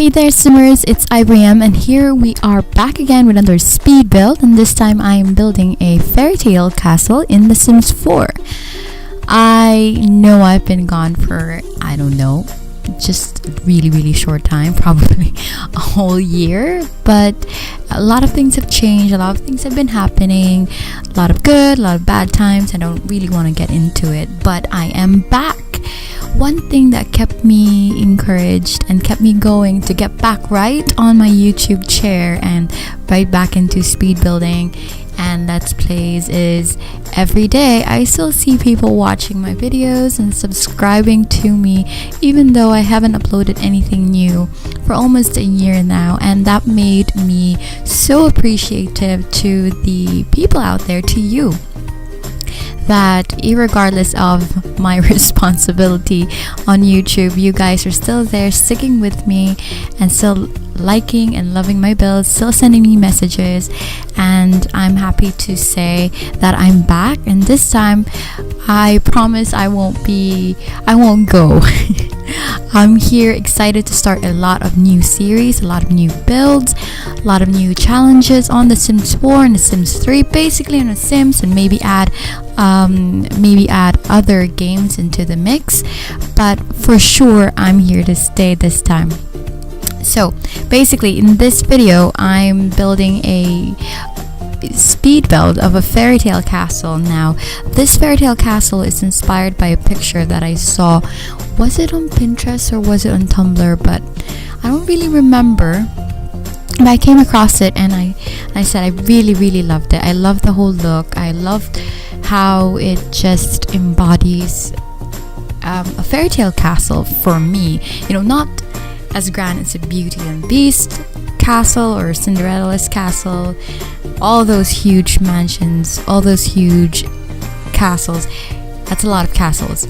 Hey there, Simmers, it's Ibrahim, and here we are back again with another speed build, and this time I am building a Fairytale castle in The Sims 4. I know I've been gone for, I don't know, just a really short time, probably a whole year, but a lot of things have changed, a lot of things have been happening, a lot of good, a lot of bad times. I don't really want to get into it, but I am back. One thing that kept me encouraged and kept me going to get back right on my YouTube chair and right back into speed building and Let's Plays is every day I still see people watching my videos and subscribing to me, even though I haven't uploaded anything new for almost a year now, and that made me so appreciative to the people out there, to you, that irregardless of my responsibility on YouTube, you guys are still there sticking with me and still liking and loving my builds, still sending me messages, and I'm happy to say that I'm back, and this time I promise I won't go. I'm here excited to start a lot of new series, a lot of new builds, a lot of new challenges on The Sims 4 and The Sims 3, basically on The Sims, and maybe add other games into the mix, but for sure I'm here to stay this time. So basically in this video I'm building a speed build of a Fairytale castle. Now this Fairytale castle is inspired by a picture that I saw. Was it on Pinterest or was it on Tumblr? But I don't really remember. But I came across it and I said I really loved it. I loved the whole look. I loved how it just embodies a fairytale castle for me. You know, not as grand as a Beauty and Beast castle or Cinderella's castle, all those huge mansions, all those huge castles. That's a lot of castles.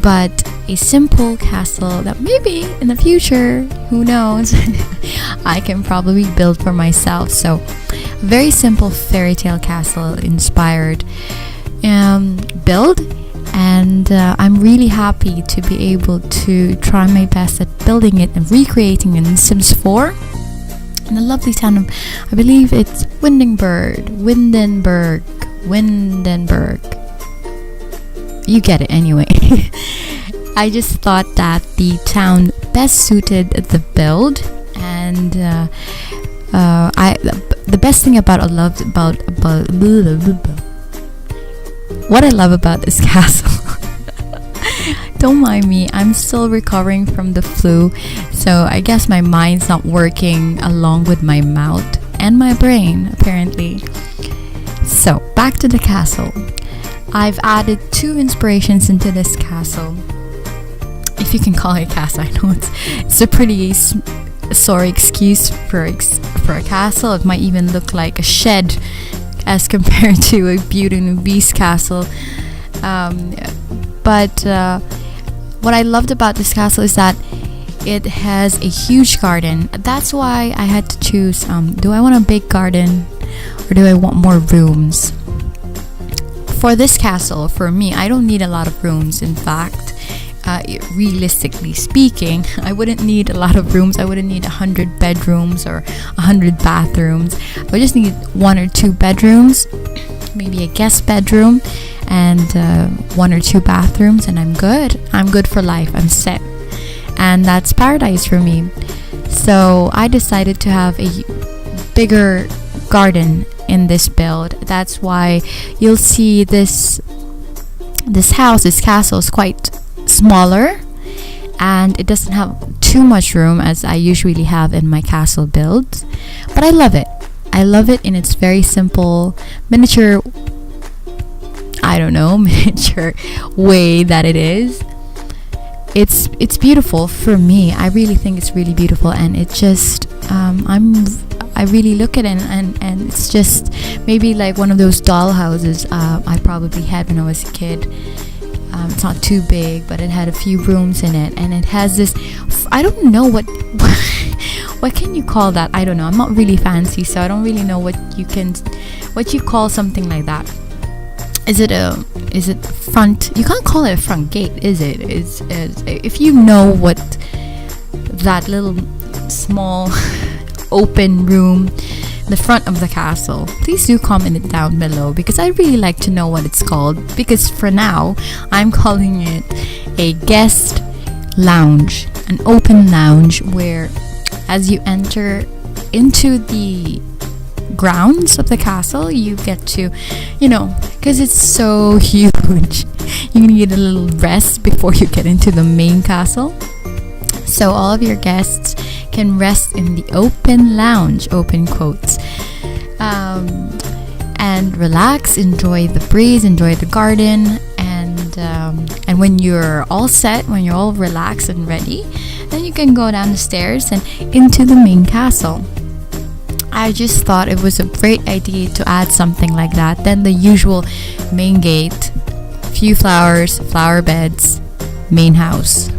But a simple castle that maybe in the future, who knows, I can probably build for myself. So very simple Fairytale castle inspired build, and I'm really happy to be able to try my best at building it and recreating it in Sims 4 in the lovely town of, I believe it's Windenburg. You get it anyway. I just thought that the town best suited the build, and the best thing what I love about this castle. Don't mind me, I'm still recovering from the flu, so I guess my mind's not working along with my mouth and my brain apparently. So back to the castle. I've added 2 inspirations into this castle, if you can call it a castle. I know it's a pretty sorry excuse for a castle. It might even look like a shed as compared to a Beauty and the Beast castle, but what I loved about this castle is that it has a huge garden. That's why I had to choose, do I want a big garden or do I want more rooms? For this castle, for me, I don't need a lot of rooms. In fact, realistically speaking, I wouldn't need a lot of rooms. I wouldn't need 100 bedrooms or 100 bathrooms. I would just need 1 or 2 bedrooms, maybe a guest bedroom, and 1 or 2 bathrooms, and I'm good for life. I'm set, and that's paradise for me. So I decided to have a bigger garden in this build. That's why you'll see this castle is quite smaller, and it doesn't have too much room as I usually have in my castle builds, but I love it in its very simple miniature way that it is. It's beautiful for me. I really think it's really beautiful, and it just I really look at it and it's just maybe like one of those doll houses I probably had when I was a kid. It's not too big, but it had a few rooms in it, and it has this, I don't know what can you call that? I don't know. I'm not really fancy, so I don't really know what you call something like that. Is it front? You can't call it a front gate, is it? Is if you know what that little small open room, the front of the castle, please do comment it down below, because I really like to know what it's called. Because for now, I'm calling it a guest lounge, an open lounge, where as you enter into the grounds of the castle, you get to, because it's so huge, you need a little rest before you get into the main castle. So all of your guests can rest in the open lounge, open quotes, and relax, enjoy the breeze, enjoy the garden, and when you're all set, when you're all relaxed and ready, then you can go down the stairs and into the main castle. I just thought it was a great idea to add something like that. Then the usual main gate, few flowers, flower beds, main house.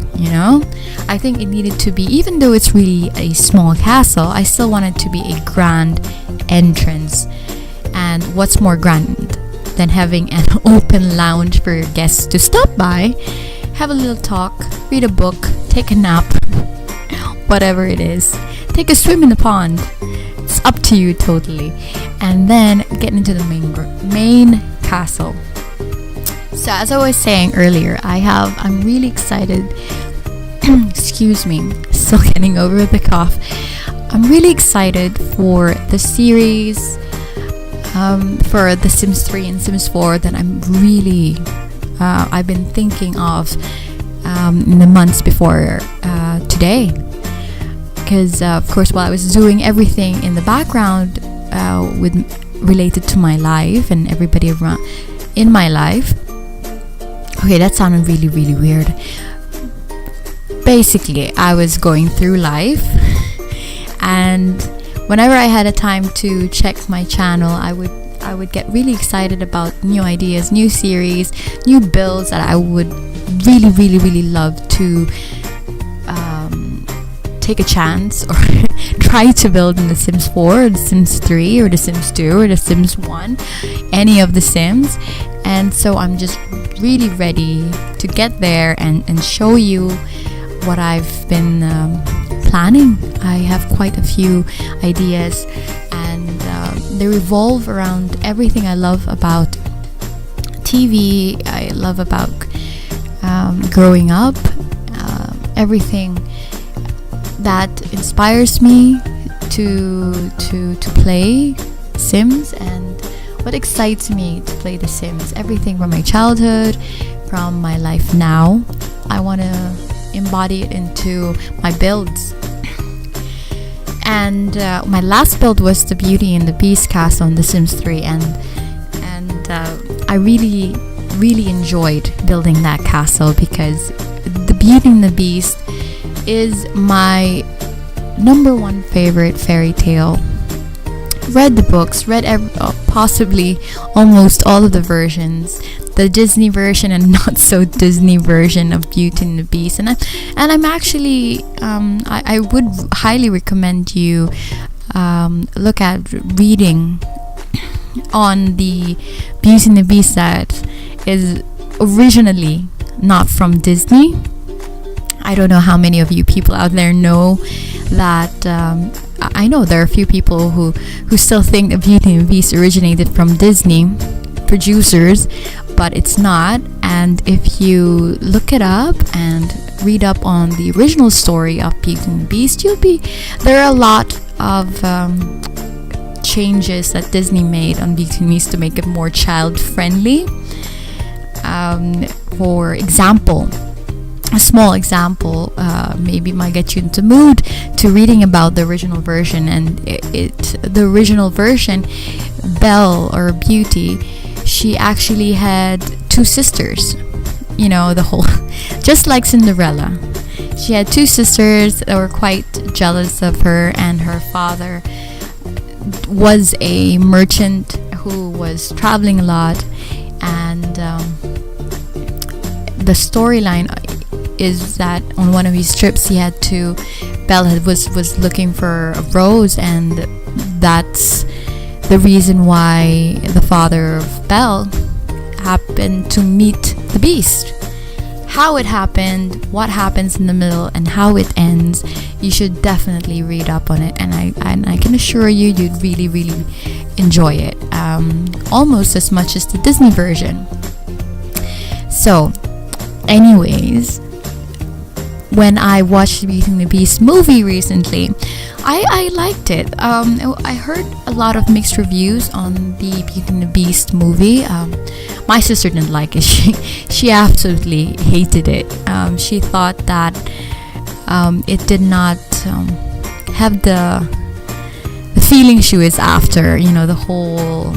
I think it needed to be, even though it's really a small castle, I still want it to be a grand entrance. And what's more grand than having an open lounge for your guests to stop by, have a little talk, read a book, take a nap, whatever it is, take a swim in the pond. It's up to you totally. And then get into the main castle. So as I was saying earlier, I'm really excited. Excuse me, still getting over the cough. I'm really excited for the series, for The Sims 3 and Sims 4 that I've been thinking of in the months before today. Because of course, while I was doing everything in the background related to my life and everybody around in my life. Okay, that sounded really, really weird. Basically, I was going through life, and whenever I had a time to check my channel, I would get really excited about new ideas, new series, new builds that I would really, really, really love to take a chance or try to build in The Sims 4 or The Sims 3 or The Sims 2 or The Sims 1, any of the Sims. And so I'm just really ready to get there and show you what I've been planning. I have quite a few ideas, and they revolve around everything I love about TV, I love about growing up, everything that inspires me to play Sims, and what excites me to play The Sims. Everything from my childhood, from my life now. I want to embody it into my builds. And my last build was the Beauty and the Beast castle in The Sims 3, and I really, really enjoyed building that castle, because the Beauty and the Beast is my number one favorite fairy tale. Read the books, possibly almost all of the versions, the Disney version and not so Disney version of Beauty and the Beast, and I'm actually I would highly recommend you look at reading on the Beauty and the Beast that is originally not from Disney. I don't know how many of you people out there know that. I know there are a few people who still think that Beauty and the Beast originated from Disney producers, but it's not. And if you look it up and read up on the original story of Beauty and the Beast, there are a lot of changes that Disney made on Beauty and the Beast to make it more child friendly. For example, a small example maybe might get you into the mood to reading about the original version. And the original version, Belle or Beauty, she actually had two sisters. The whole just like Cinderella, she had two sisters that were quite jealous of her, and her father was a merchant who was traveling a lot. And the storyline is that on one of his trips Belle was looking for a rose, and that's the reason why the father of Belle happened to meet the Beast. how it happened, what happens in the middle, and how it ends, you should definitely read up on it. And I can assure you, you'd really, really enjoy it, almost as much as the Disney version. So, anyways, when I watched the Beauty and the Beast movie recently, I liked it. I heard a lot of mixed reviews on the Beauty and the Beast movie. My sister didn't like it. She absolutely hated it. She thought that it did not have the feeling she was after. You know, the whole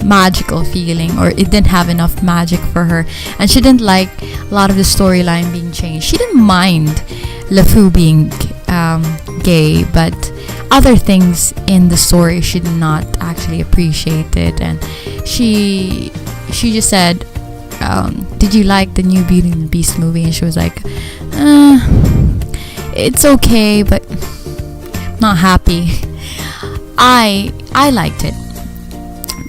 magical feeling, or it didn't have enough magic for her, and she didn't like a lot of the storyline being changed. She didn't mind LeFou being gay, but other things in the story she did not actually appreciate it. And she just said, did you like the new Beauty and the Beast movie? And she was like, it's okay, but not happy. I liked it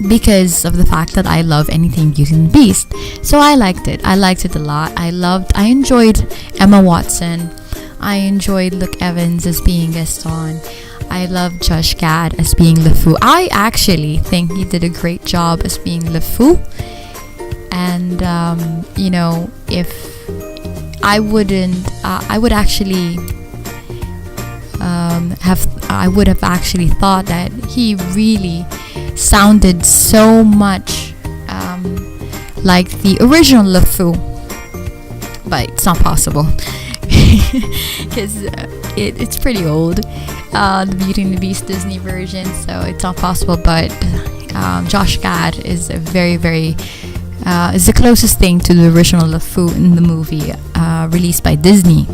because of the fact that I love anything Beauty and the Beast. So I liked it a lot. I enjoyed Emma Watson. I enjoyed Luke Evans as being Gaston. I love Josh Gad as being LeFou. I actually think he did a great job as being LeFou. And you know, if I wouldn't, I would have actually thought that he really sounded so much like the original LeFou, but it's not possible because it's pretty old, the Beauty and the Beast Disney version, so it's not possible. But Josh Gad is a very, very is the closest thing to the original LeFou in the movie released by Disney.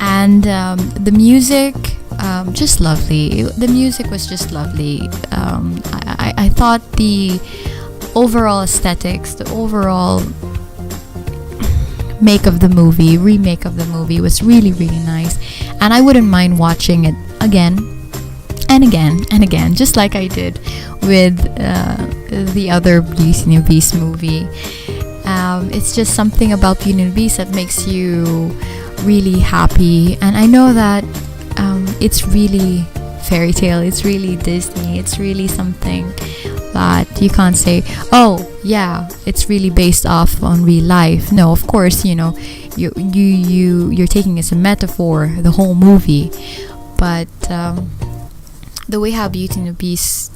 And the music, just lovely. The music was just lovely. I thought the overall aesthetics, the overall remake of the movie was really, really nice. And I wouldn't mind watching it again and again and again, just like I did with the other Beauty and the Beast movie. It's just something about Beauty and the Beast that makes you really happy. And I know that it's really fairy tale, it's really Disney, it's really something that you can't say, oh yeah, it's really based off on real life. No, of course, you know, you're taking it as a metaphor, the whole movie. But the way how Beauty and the Beast,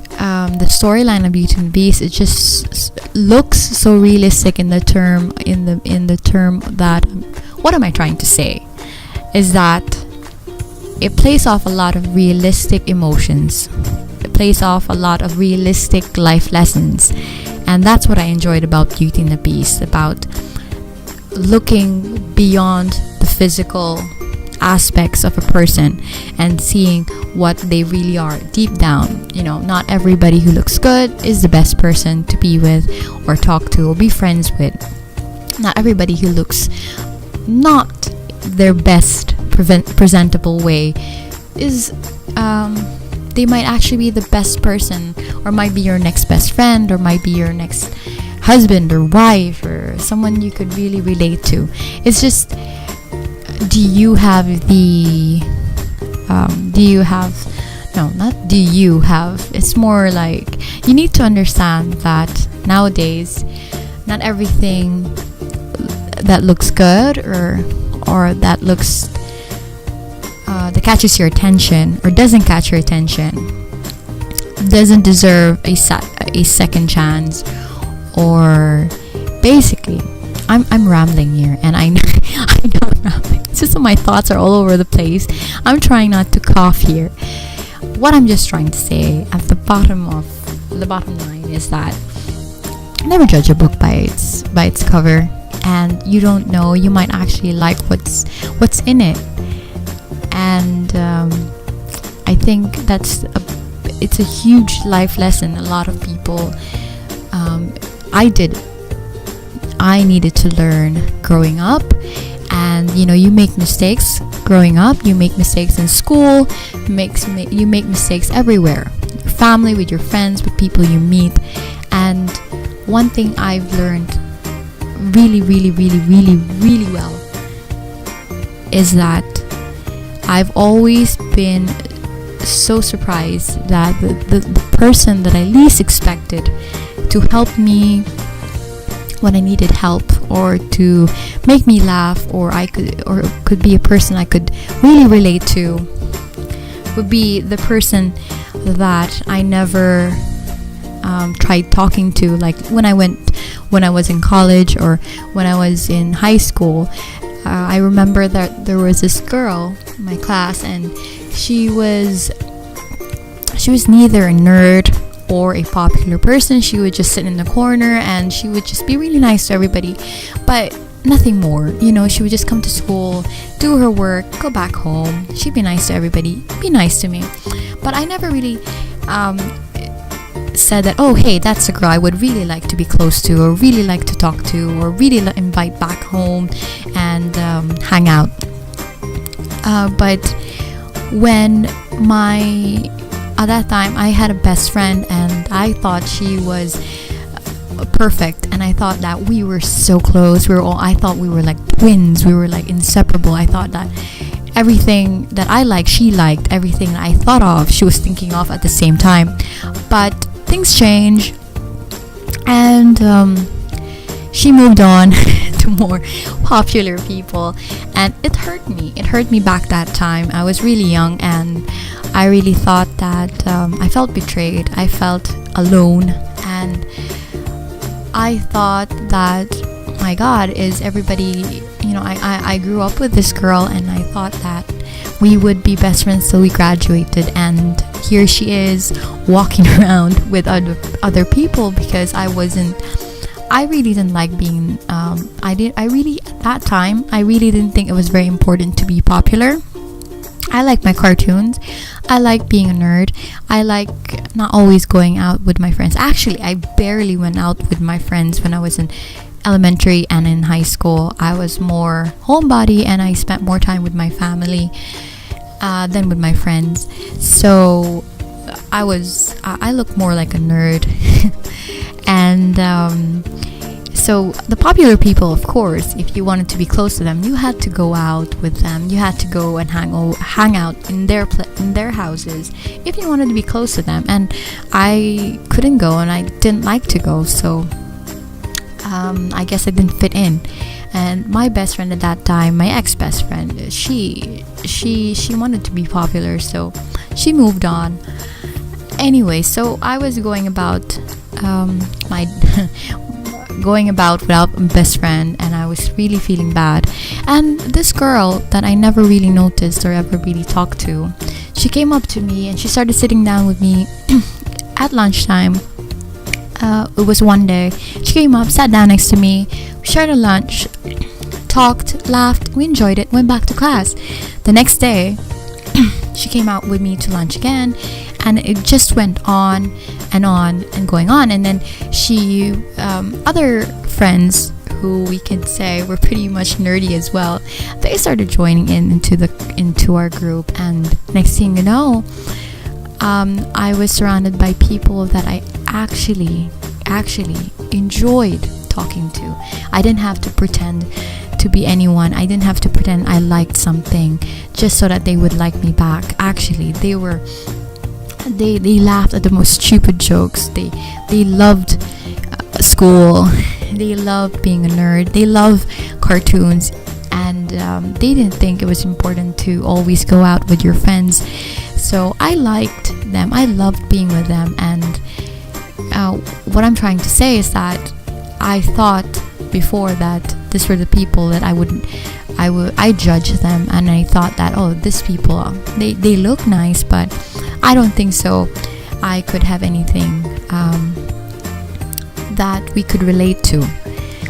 the storyline of Beauty and the Beast, it just looks so realistic in the term that, what am I trying to say is that it plays off a lot of realistic emotions. It plays off a lot of realistic life lessons. And that's what I enjoyed about Beauty and the Beast, about looking beyond the physical aspects of a person and seeing what they really are deep down. You know, not everybody who looks good is the best person to be with or talk to or be friends with. Not everybody who looks not their best presentable way is they might actually be the best person, or might be your next best friend, or might be your next husband or wife, or someone you could really relate to. It's just, it's more like you need to understand that nowadays not everything that looks good or that looks that catches your attention or doesn't catch your attention doesn't deserve a second chance. Or basically, I'm rambling here, and I know I'm rambling. It's just that my thoughts are all over the place. I'm trying not to cough here. What I'm just trying to say at the bottom line is that never judge a book by its cover, and you don't know, you might actually like what's in it. And I think it's a huge life lesson. A lot of people, I needed to learn growing up. And you know, you make mistakes growing up, you make mistakes in school, you make mistakes everywhere, your family, with your friends, with people you meet. And one thing I've learned really, really, really, really, really well is that I've always been so surprised that the person that I least expected to help me when I needed help, or to make me laugh, or could be a person I could really relate to, would be the person that I never tried talking to, like when I was in college or when I was in high school. I remember that there was this girl in my class, and she was neither a nerd or a popular person. She would just sit in the corner and she would just be really nice to everybody, but nothing more. She would just come to school, do her work, go back home. She'd be nice to everybody, be nice to me. But I never really said that, oh, hey, that's a girl I would really like to be close to, or really like to talk to, or really invite back home and hang out. But when at that time, I had a best friend, and I thought she was perfect, and I thought that we were so close. I thought we were like twins. We were like inseparable. I thought that everything that I liked, she liked. Everything that I thought of, she was thinking of at the same time. But things change, and she moved on to more popular people, and it hurt me. It hurt me back that time. I was really young, and I really thought that I felt betrayed. I felt alone, and I thought that, my God, is everybody, I grew up with this girl, and I thought that we would be best friends till we graduated, and here she is walking around with other people, because I really didn't like being at that time I really didn't think it was very important to be popular. I like my cartoons. I like being a nerd. I like not always going out with my friends. Actually, I barely went out with my friends when I was in elementary and in high school. I was more homebody, and I spent more time with my family than with my friends. So I looked more like a nerd. And so the popular people, of course, if you wanted to be close to them, you had to go out with them. You had to go and hang out in their houses if you wanted to be close to them. And I couldn't go, and I didn't like to go, so I guess I didn't fit in. And my best friend at that time, my ex-best friend, she wanted to be popular, so she moved on. Anyway, so I was going about without a best friend, and I was really feeling bad. And this girl that I never really noticed or ever really talked to, she came up to me and she started sitting down with me at lunchtime. It was one day. She came up, sat down next to me, we shared a lunch, talked, laughed, we enjoyed it, went back to class. The next day, she came out with me to lunch again, and it just went on and going on. And then other friends who we could say were pretty much nerdy as well, they started joining into our group. And next thing you know, I was surrounded by people that I actually enjoyed talking to. I didn't have to pretend to be anyone. I didn't have to pretend I liked something just so that they would like me back. Actually, they laughed at the most stupid jokes. They loved school. They loved being a nerd. They loved cartoons, and they didn't think it was important to always go out with your friends. So I liked them. I loved being with them. And what I'm trying to say is that I thought before that these were the people that I judged them, and I thought that, oh, these people, they look nice, but I don't think so. I could have anything that we could relate to.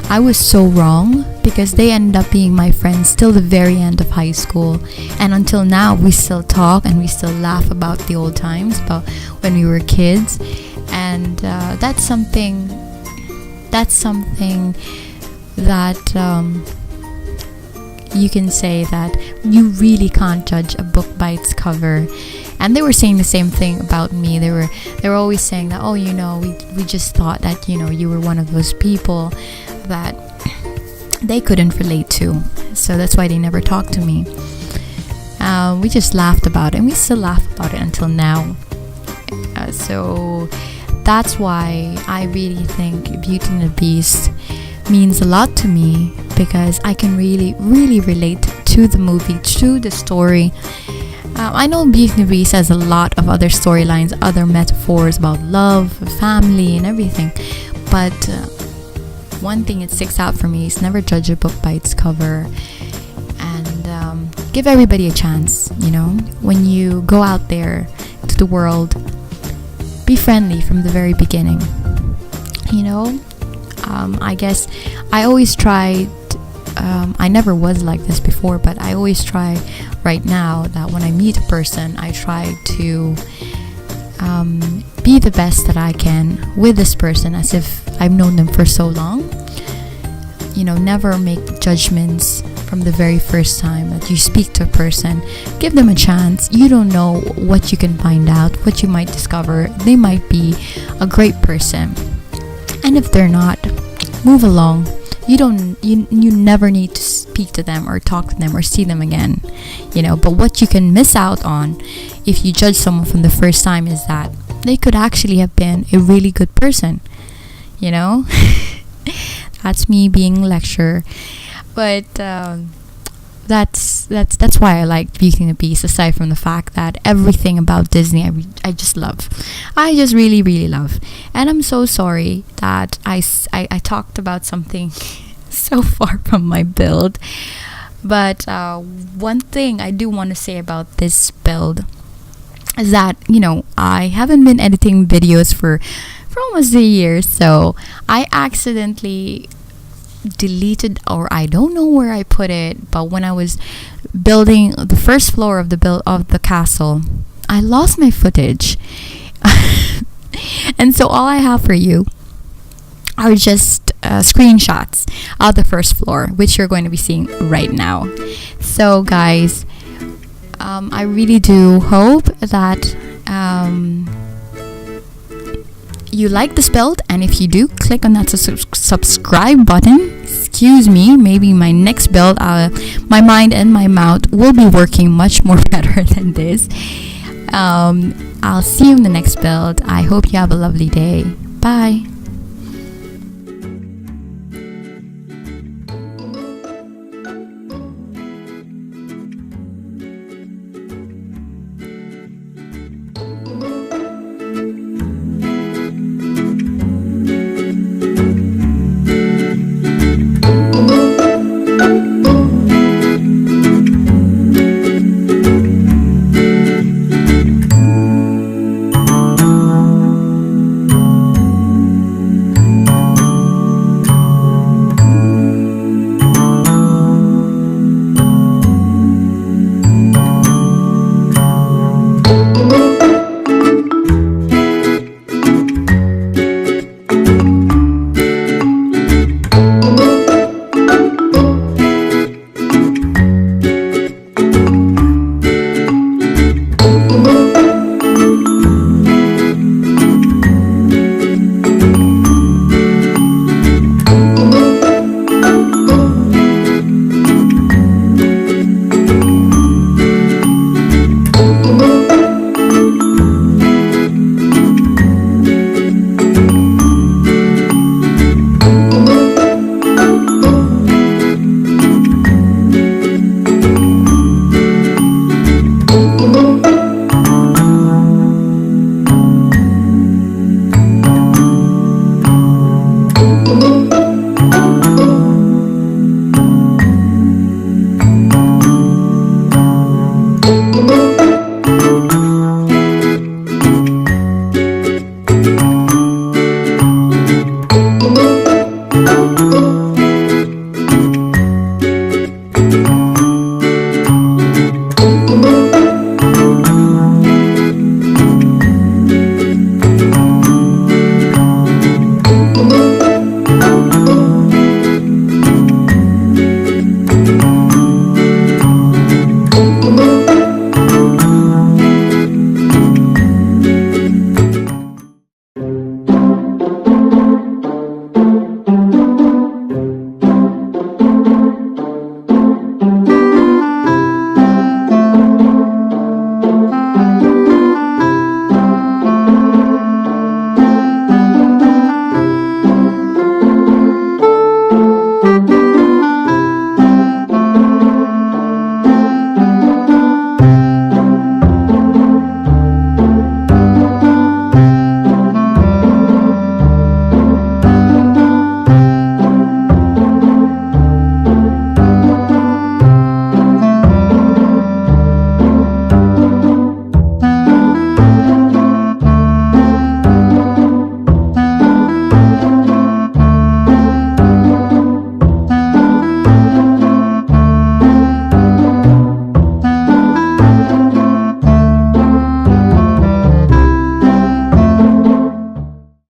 I was so wrong, because they ended up being my friends till the very end of high school, and until now we still talk and we still laugh about the old times, about when we were kids. And that's something that you can say that you really can't judge a book by its cover. And they were saying the same thing about me. They were always saying that, oh, we just thought that you were one of those people that they couldn't relate to. So that's why they never talked to me. We just laughed about it, and we still laugh about it until now. So that's why I really think Beauty and the Beast means a lot to me, because I can really, really relate to the movie, to the story. I know Beauty and the Beast has a lot of other storylines, other metaphors about love, family, and everything. But one thing that sticks out for me is never judge a book by its cover, and give everybody a chance. When you go out there to the world, be friendly from the very beginning. I guess I always tried. I never was like this before, but I always try right now that when I meet a person, I try to be the best that I can with this person, as if I've known them for so long. Never make judgments from the very first time that you speak to a person. Give them a chance. You don't know what you can find out, what you might discover. They might be a great person, and if they're not, move along. You never need to speak to them or talk to them or see them again. But what you can miss out on if you judge someone from the first time is that they could actually have been a really good person. That's me being a lecturer. But that's why I like Beauty and the Beast, aside from the fact that everything about Disney I just love. I just really, really love. And I'm so sorry that I talked about something so far from my build. But one thing I do want to say about this build is that, I haven't been editing videos for almost a year. So I accidentally deleted, or I don't know where I put it, but when I was building the first floor of the castle, I lost my footage. And so all I have for you are just screenshots of the first floor, which you're going to be seeing right now. So guys, I really do hope that you like this build, and if you do, click on that subscribe button. Excuse me, maybe my next build, my mind and my mouth will be working much more better than this. I'll see you in the next build. I hope you have a lovely day. Bye.